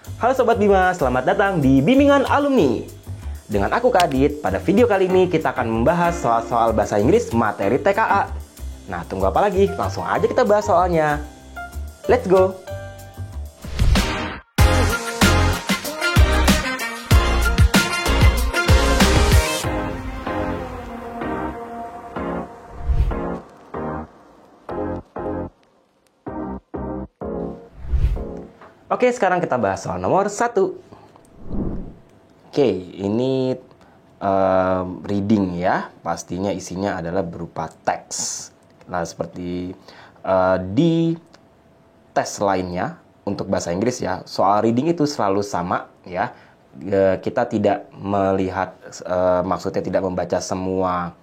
Halo Sobat Bima, selamat datang di Bimbingan Alumni. Dengan aku Kak Adit, pada video kali ini kita akan membahas soal-soal bahasa Inggris materi TKA. Nah, tunggu apa lagi? Langsung aja kita bahas soalnya. Let's go! Oke, sekarang kita bahas soal nomor 1. Oke, ini reading ya. Pastinya isinya adalah berupa teks. Nah, seperti di tes lainnya untuk bahasa Inggris ya, soal reading itu selalu sama ya. Kita tidak melihat, maksudnya tidak membaca semua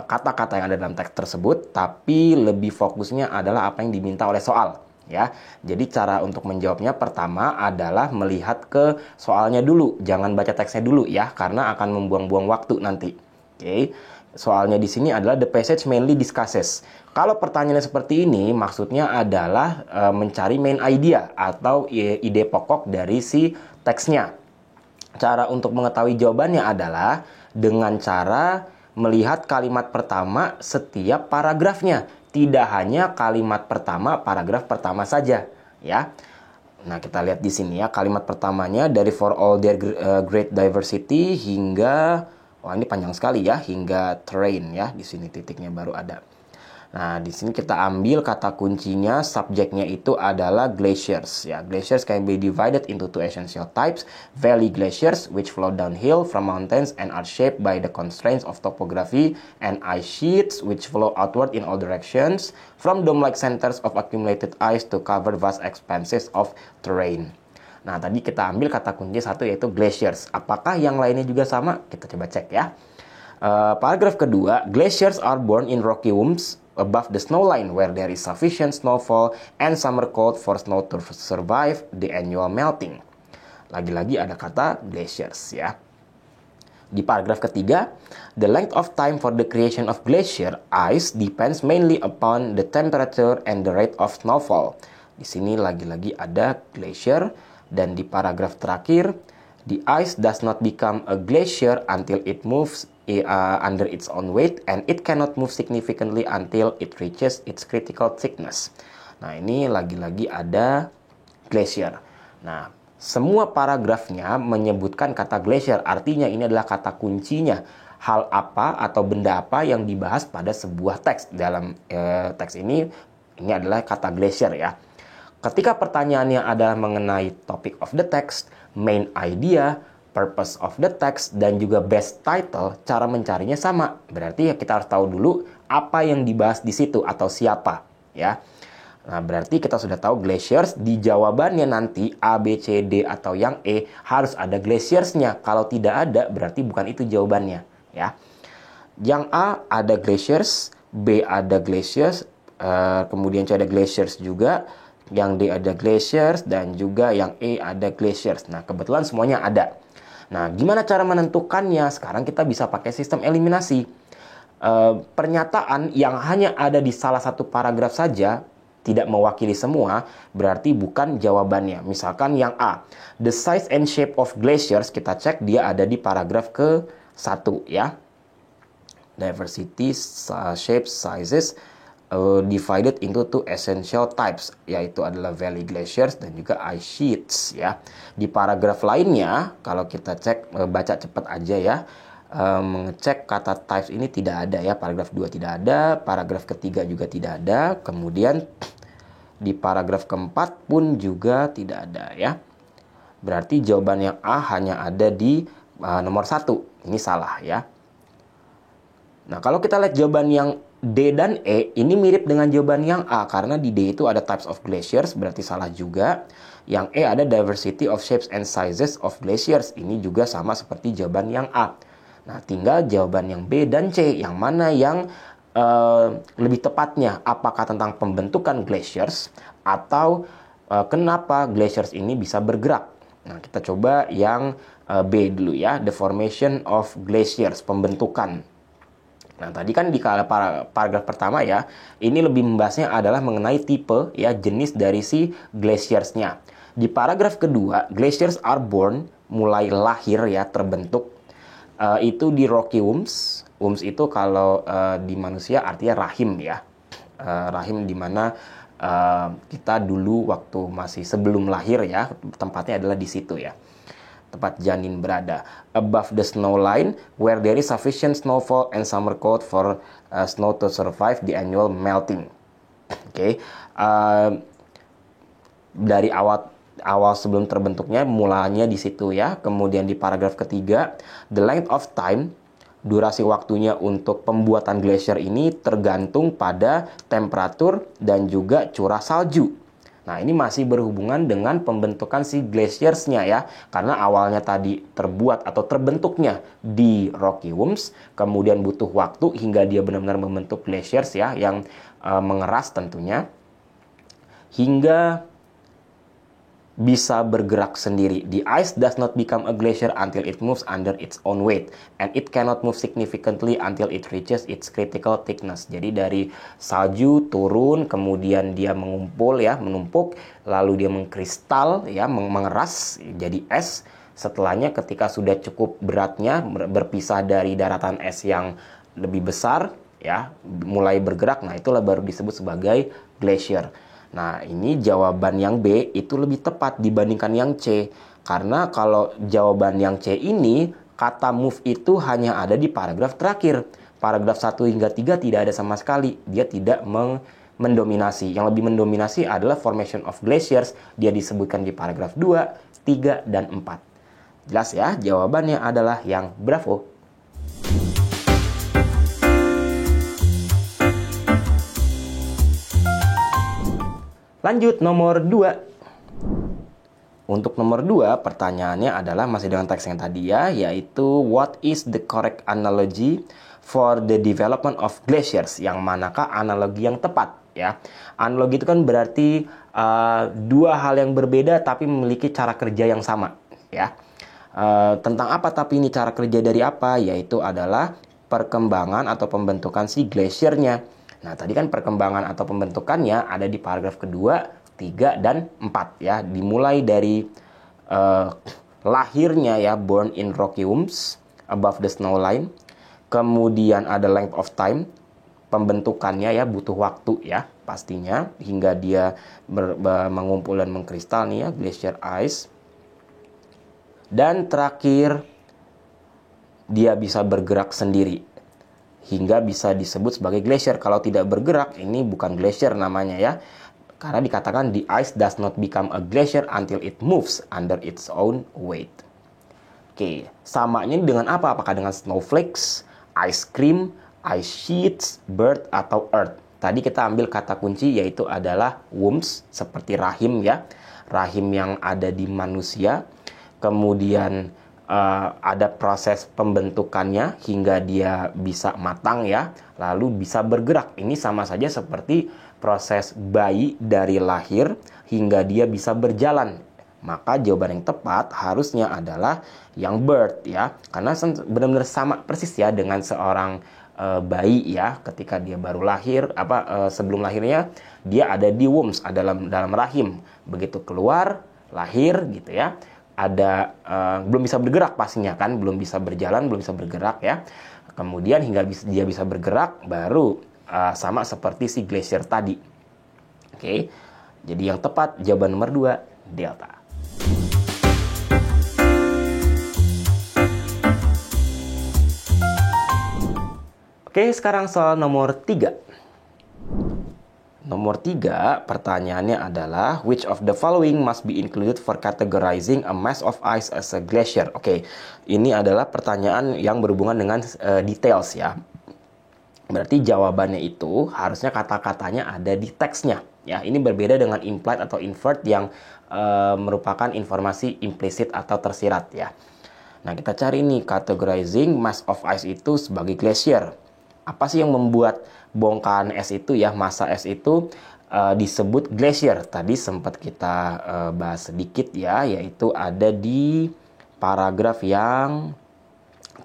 kata-kata yang ada dalam teks tersebut, tapi lebih fokusnya adalah apa yang diminta oleh soal. Ya, jadi cara untuk menjawabnya pertama adalah melihat ke soalnya dulu, jangan baca teksnya dulu ya, karena akan membuang-buang waktu nanti. Oke, soalnya di sini adalah the passage mainly discusses. Kalau pertanyaannya seperti ini, maksudnya adalah mencari main idea atau ide pokok dari si teksnya. Cara untuk mengetahui jawabannya adalah dengan cara melihat kalimat pertama setiap paragrafnya. Tidak hanya kalimat pertama, paragraf pertama saja, ya. Nah, kita lihat di sini ya, kalimat pertamanya dari for all their great diversity hingga, wah ini panjang sekali ya, hingga terrain ya. Di sini titiknya baru ada. Nah, di sini kita ambil kata kuncinya, subjeknya itu adalah glaciers. Ya, glaciers can be divided into two essential types: valley glaciers, which flow downhill from mountains and are shaped by the constraints of topography, and ice sheets, which flow outward in all directions from dome-like centers of accumulated ice to cover vast expanses of terrain. Nah, tadi kita ambil kata kunci satu yaitu glaciers. Apakah yang lainnya juga sama? Kita coba cek ya. Paragraf kedua, glaciers are born in rocky wombs above the snow line where there is sufficient snowfall and summer cold for snow to survive the annual melting. Lagi-lagi ada kata glaciers ya. Di paragraf ketiga, the length of time for the creation of glacier ice depends mainly upon the temperature and the rate of snowfall. Di sini lagi-lagi ada glacier, dan di paragraf terakhir, the ice does not become a glacier until it moves under its own weight, and it cannot move significantly until it reaches its critical thickness. Nah, ini lagi-lagi ada glacier. Nah, semua paragrafnya menyebutkan kata glacier, artinya ini adalah kata kuncinya. Hal apa atau benda apa yang dibahas pada sebuah teks. Dalam teks ini adalah kata glacier ya. Ketika pertanyaannya adalah mengenai topic of the text, main idea, purpose of the text, dan juga best title, cara mencarinya sama. Berarti ya kita harus tahu dulu apa yang dibahas di situ atau siapa ya. Nah, berarti kita sudah tahu glaciers, di jawabannya nanti A, B, C, D atau yang E harus ada glaciersnya. Kalau tidak ada berarti bukan itu jawabannya ya. Yang A ada glaciers, B ada glaciers, kemudian C ada glaciers juga, yang D ada glaciers, dan juga yang E ada glaciers. Nah, kebetulan semuanya ada. Nah, gimana cara menentukannya? Sekarang kita bisa pakai sistem eliminasi. Pernyataan yang hanya ada di salah satu paragraf saja, tidak mewakili semua, berarti bukan jawabannya. Misalkan yang A, the size and shape of glaciers, kita cek dia ada di paragraf ke-1 ya. Diversity, shapes, sizes, divided into two essential types, yaitu adalah valley glaciers dan juga ice sheets ya. Di paragraf lainnya, kalau kita cek, baca cepat aja ya, mengecek kata types ini tidak ada ya. Paragraf 2 tidak ada, paragraf ketiga juga tidak ada, kemudian di paragraf keempat pun juga tidak ada ya. Berarti jawaban yang A hanya ada di nomor 1. Ini salah ya. Nah, kalau kita lihat jawaban yang D dan E, ini mirip dengan jawaban yang A, karena di D itu ada types of glaciers, berarti salah juga. Yang E ada diversity of shapes and sizes of glaciers, ini juga sama seperti jawaban yang A. Nah, tinggal jawaban yang B dan C, yang mana yang lebih tepatnya, apakah tentang pembentukan glaciers atau kenapa glaciers ini bisa bergerak. Nah, kita coba yang B dulu ya, the formation of glaciers, pembentukan. Nah, tadi kan di paragraf pertama ya, ini lebih membahasnya adalah mengenai tipe ya, jenis dari si glaciersnya. Di paragraf kedua, glaciers are born, mulai lahir ya, terbentuk, itu di rocky wombs. Wombs itu kalau di manusia artinya rahim ya. Rahim di mana kita dulu waktu masih sebelum lahir ya, tempatnya adalah di situ ya. Tempat janin berada. Above the snow line, where there is sufficient snowfall and summer cold for snow to survive the annual melting. Oke. Dari awal sebelum terbentuknya mulanya di situ ya. Kemudian di paragraf ketiga, the length of time, durasi waktunya untuk pembuatan glacier ini tergantung pada temperatur dan juga curah salju. Nah, ini masih berhubungan dengan pembentukan si glaciersnya ya. Karena awalnya tadi terbuat atau terbentuknya di rocky wombs, kemudian butuh waktu hingga dia benar-benar membentuk glaciers ya, yang mengeras tentunya, hingga bisa bergerak sendiri. The ice does not become a glacier until it moves under its own weight, and it cannot move significantly until it reaches its critical thickness. Jadi dari salju turun, kemudian dia mengumpul ya, menumpuk, lalu dia mengkristal ya, mengeras jadi es. Setelahnya ketika sudah cukup beratnya, berpisah dari daratan es yang lebih besar ya, mulai bergerak. Nah, itulah baru disebut sebagai glacier. Nah, ini jawaban yang B itu lebih tepat dibandingkan yang C. Karena kalau jawaban yang C ini, kata move itu hanya ada di paragraf terakhir. Paragraf 1 hingga 3 tidak ada sama sekali. Dia tidak mendominasi. Yang lebih mendominasi adalah formation of glaciers. Dia disebutkan di paragraf 2, 3, dan 4. Jelas ya, jawabannya adalah yang bravo. Lanjut nomor 2. Untuk nomor 2, pertanyaannya adalah masih dengan teks yang tadi ya, yaitu what is the correct analogy for the development of glaciers? Yang manakah analogi yang tepat ya? Analogi itu kan berarti dua hal yang berbeda tapi memiliki cara kerja yang sama ya. Tentang apa tapi ini cara kerja dari apa? Yaitu adalah perkembangan atau pembentukan si glaciernya. Nah, tadi kan perkembangan atau pembentukannya ada di paragraf kedua, 3, dan 4 ya. Dimulai dari lahirnya ya, born in rocky wombs, above the snow line. Kemudian ada length of time, pembentukannya ya, butuh waktu ya pastinya, hingga dia mengumpul dan mengkristal nih ya, glacier ice. Dan terakhir, dia bisa bergerak sendiri hingga bisa disebut sebagai glacier. Kalau tidak bergerak, ini bukan glacier namanya ya. Karena dikatakan the ice does not become a glacier until it moves under its own weight. Oke, samanya dengan apa? Apakah dengan snowflakes, ice cream, ice sheets, bird, atau earth? Tadi kita ambil kata kunci yaitu adalah wombs, seperti rahim ya. Rahim yang ada di manusia. Kemudian ada proses pembentukannya hingga dia bisa matang ya, lalu bisa bergerak. Ini sama saja seperti proses bayi dari lahir hingga dia bisa berjalan. Maka jawaban yang tepat harusnya adalah yang bird ya, karena benar-benar sama persis ya dengan seorang bayi ya, ketika dia baru lahir, sebelum lahirnya dia ada di wombs, dalam rahim. Begitu keluar, lahir gitu ya, ada belum bisa bergerak pastinya kan, belum bisa berjalan, belum bisa bergerak ya. Kemudian hingga dia bisa bergerak baru sama seperti si glacier tadi. Oke. Jadi yang tepat jawaban nomor 2, delta. Oke, sekarang soal nomor 3. Nomor 3, pertanyaannya adalah which of the following must be included for categorizing a mass of ice as a glacier? Oke, ini adalah pertanyaan yang berhubungan dengan details ya. Berarti jawabannya itu harusnya kata-katanya ada di teksnya. Ya, ini berbeda dengan implied atau inferred yang merupakan informasi implisit atau tersirat ya. Nah, kita cari nih categorizing mass of ice itu sebagai glacier. Apa sih yang membuat bongkahan es itu ya, massa es itu disebut glacier? Tadi sempat kita bahas sedikit ya, yaitu ada di paragraf yang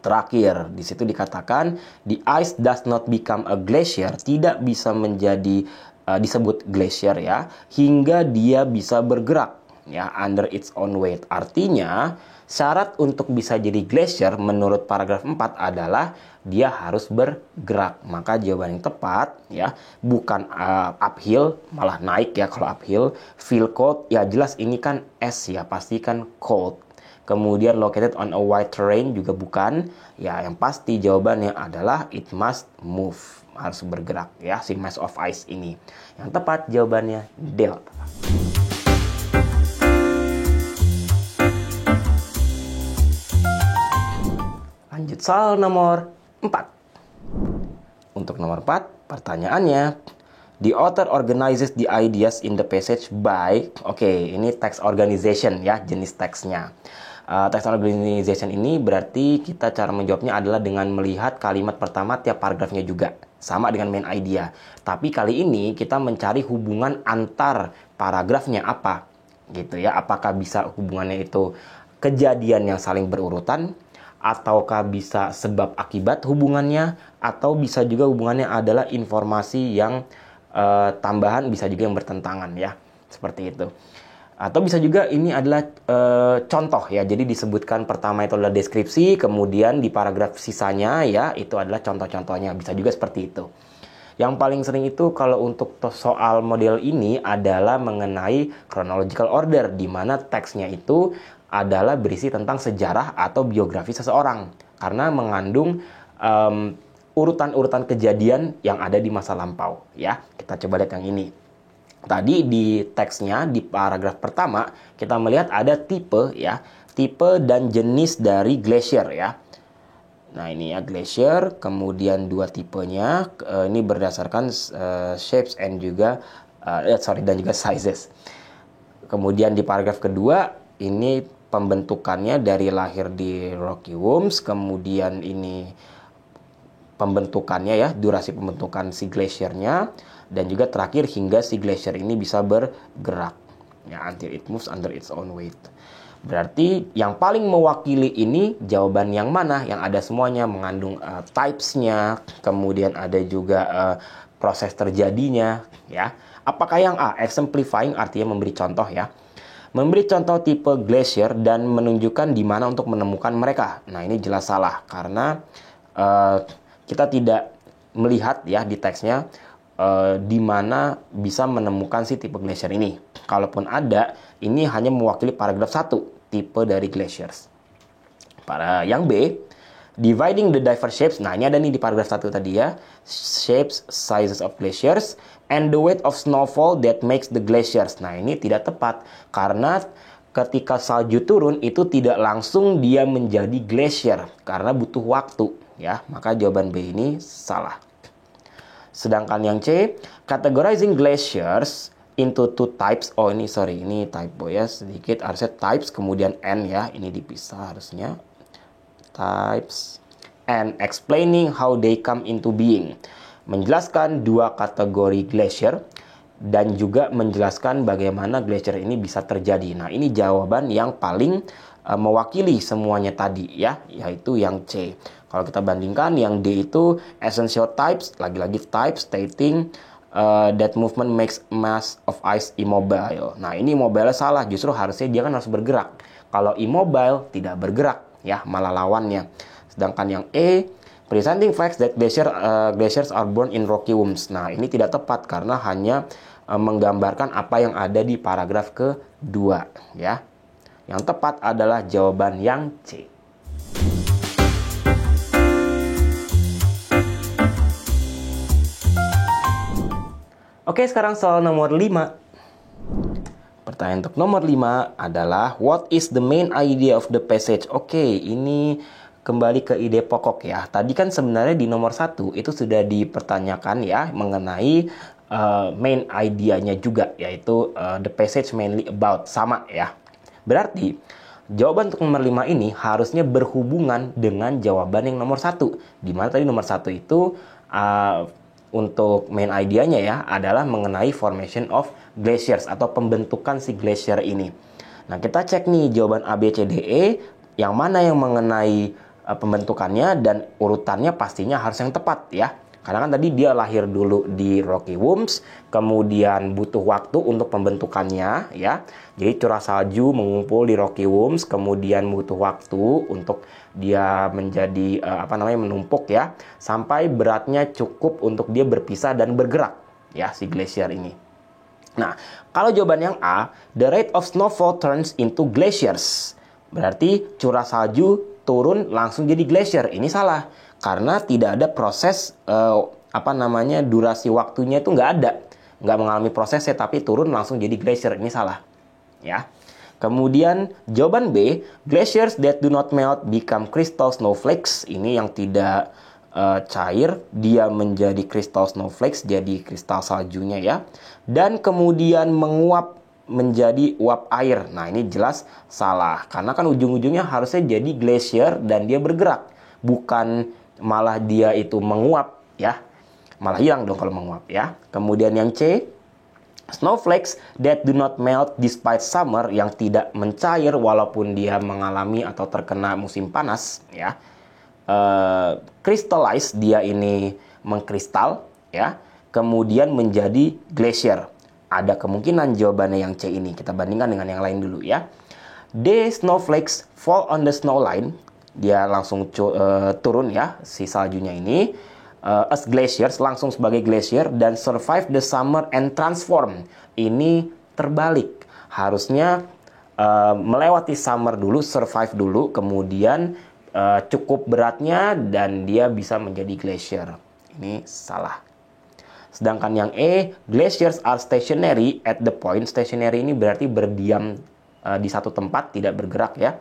terakhir. Di situ dikatakan the ice does not become a glacier, tidak bisa menjadi disebut glacier ya, hingga dia bisa bergerak. ya, under its own weight. Artinya, syarat untuk bisa jadi glacier menurut paragraf 4 adalah dia harus bergerak. Maka jawaban yang tepat ya, bukan uphill, malah naik ya kalau uphill. Feel cold, ya jelas ini kan es ya, pasti kan cold. Kemudian located on a wide terrain juga bukan. Ya, yang pasti jawabannya adalah it must move, harus bergerak ya, si mass of ice ini. Yang tepat jawabannya delta. Lanjut soal nomor 4. Untuk nomor 4, pertanyaannya, the author organizes the ideas in the passage by, ini text organization ya, jenis teksnya. Text organization ini berarti kita cara menjawabnya adalah dengan melihat kalimat pertama tiap paragrafnya juga. Sama dengan main idea. Tapi kali ini kita mencari hubungan antar paragrafnya apa. Gitu ya, apakah bisa hubungannya itu kejadian yang saling berurutan, ataukah bisa sebab akibat hubungannya, atau bisa juga hubungannya adalah informasi yang tambahan, bisa juga yang bertentangan ya, seperti itu. Atau bisa juga ini adalah contoh ya, jadi disebutkan pertama itu adalah deskripsi, kemudian di paragraf sisanya ya itu adalah contoh-contohnya, bisa juga seperti itu. Yang paling sering itu kalau untuk soal model ini adalah mengenai chronological order, di mana teksnya itu adalah berisi tentang sejarah atau biografi seseorang, karena mengandung urutan-urutan kejadian yang ada di masa lampau ya. Kita coba lihat yang ini. Tadi di teksnya di paragraf pertama kita melihat ada tipe ya, tipe dan jenis dari glacier ya. Nah ini ya glacier, kemudian dua tipenya, ini berdasarkan shapes and juga dan juga sizes. Kemudian di paragraf kedua ini pembentukannya dari lahir di Rocky Worms, kemudian ini pembentukannya ya, durasi pembentukan si glaciernya, dan juga terakhir hingga si glacier ini bisa bergerak ya, until it moves under its own weight. Berarti yang paling mewakili ini jawaban yang mana? Yang ada semuanya, mengandung types-nya, kemudian ada juga proses terjadinya ya. Apakah yang A? Exemplifying artinya memberi contoh ya. Memberi contoh tipe glacier dan menunjukkan di mana untuk menemukan mereka. Nah ini jelas salah karena kita tidak melihat ya di teksnya di mana bisa menemukan si tipe glacier ini. Kalaupun ada, ini hanya mewakili paragraf 1, tipe dari glaciers. Pada yang B, dividing the diverse shapes. Nah, ini ada nih di paragraf 1 tadi ya. Shapes, sizes of glaciers, and the weight of snowfall that makes the glaciers. Nah, ini tidak tepat karena ketika salju turun itu tidak langsung dia menjadi glacier karena butuh waktu ya. Maka jawaban B ini salah. Sedangkan yang C, categorizing glaciers into two types. Ini typo ya, sedikit harusnya types kemudian N ya, ini dipisah harusnya. Types and explaining how they come into being. Menjelaskan dua kategori glacier dan juga menjelaskan bagaimana glacier ini bisa terjadi. Nah, ini jawaban yang paling mewakili semuanya tadi ya, yaitu yang C. Kalau kita bandingkan yang D itu essential types, lagi-lagi types stating that movement makes mass of ice immobile. Nah ini immobile salah, justru harusnya dia kan harus bergerak. Kalau immobile tidak bergerak ya, malah lawannya. Sedangkan yang E, presenting facts that glaciers are born in rocky wombs. Nah ini tidak tepat karena hanya menggambarkan apa yang ada di paragraf kedua ya. Yang tepat adalah jawaban yang C. Oke, sekarang soal nomor 5. Pertanyaan untuk nomor 5 adalah what is the main idea of the passage? Oke, ini kembali ke ide pokok ya. Tadi kan sebenarnya di nomor 1 itu sudah dipertanyakan ya mengenai main idea-nya juga, yaitu the passage mainly about, sama ya. Berarti jawaban untuk nomor 5 ini harusnya berhubungan dengan jawaban yang nomor 1. Dimana tadi nomor 1 itu untuk main idea-nya ya adalah mengenai formation of glaciers atau pembentukan si glacier ini. Nah, kita cek nih jawaban A, B, C, D, E, yang mana yang mengenai pembentukannya dan urutannya pastinya harus yang tepat ya. Karena kan tadi dia lahir dulu di rocky wombs, kemudian butuh waktu untuk pembentukannya ya. Jadi curah salju mengumpul di rocky wombs, kemudian butuh waktu untuk dia menjadi menumpuk ya, sampai beratnya cukup untuk dia berpisah dan bergerak ya si glasier ini. Nah, kalau jawaban yang A, the rate of snowfall turns into glaciers. Berarti curah salju turun langsung jadi glacier. Ini salah. Karena tidak ada proses durasi waktunya itu nggak ada, nggak mengalami prosesnya, tapi turun langsung jadi glacier. Ini salah, ya. Kemudian jawaban B, glaciers that do not melt become crystal snowflakes. Ini yang tidak cair, dia menjadi crystal snowflakes, jadi kristal saljunya ya. Dan kemudian menguap menjadi uap air. Nah ini jelas salah, karena kan ujung-ujungnya harusnya jadi glacier dan dia bergerak, bukan malah dia itu menguap ya, malah hilang dong kalau menguap ya. Kemudian yang C, snowflakes that do not melt despite summer, yang tidak mencair walaupun dia mengalami atau terkena musim panas ya. Crystallize, dia ini mengkristal ya, kemudian menjadi glacier. Ada kemungkinan jawabannya yang C ini. Kita bandingkan dengan yang lain dulu ya. D, snowflakes fall on the snow line. Dia langsung turun ya, si saljunya ini. As glaciers, langsung sebagai glacier, dan survive the summer and transform. Ini terbalik. Harusnya melewati summer dulu, survive dulu, kemudian cukup beratnya dan dia bisa menjadi glacier. Ini salah. Sedangkan yang E, glaciers are stationary at the point. Stationary ini berarti berdiam di satu tempat, tidak bergerak ya.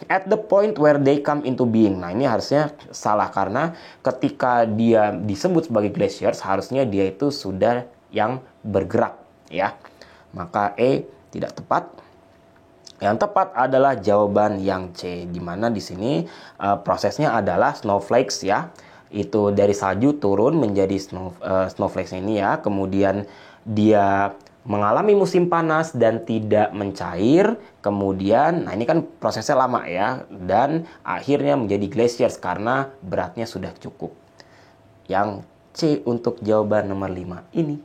At the point where they come into being. Nah ini harusnya salah, karena ketika dia disebut sebagai glaciers, harusnya dia itu sudah yang bergerak ya. Maka E tidak tepat. Yang tepat adalah jawaban yang C, di mana di sini prosesnya adalah snowflakes ya. Itu dari salju turun menjadi snowflakes ini ya. Kemudian dia mengalami musim panas dan tidak mencair. Kemudian, nah ini kan prosesnya lama ya. Dan akhirnya menjadi glaciers karena beratnya sudah cukup. Yang C untuk jawaban nomor 5 ini.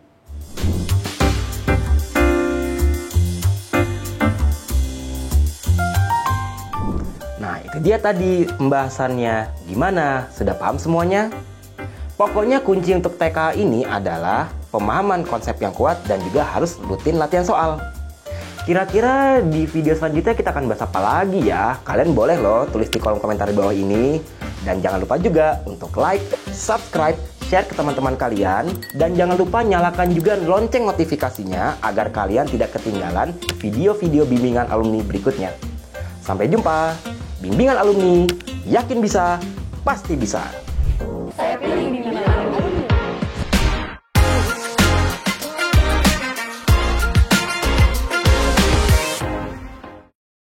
Nah, itu dia tadi pembahasannya. Gimana? Sudah paham semuanya? Pokoknya kunci untuk TK ini adalah pemahaman konsep yang kuat dan juga harus rutin latihan soal. Kira-kira di video selanjutnya kita akan bahas apa lagi ya? Kalian boleh loh tulis di kolom komentar di bawah ini. Dan jangan lupa juga untuk like, subscribe, share ke teman-teman kalian. Dan jangan lupa nyalakan juga lonceng notifikasinya agar kalian tidak ketinggalan video-video bimbingan alumni berikutnya. Sampai jumpa! Bimbingan alumni, yakin bisa, pasti bisa. Saya pilih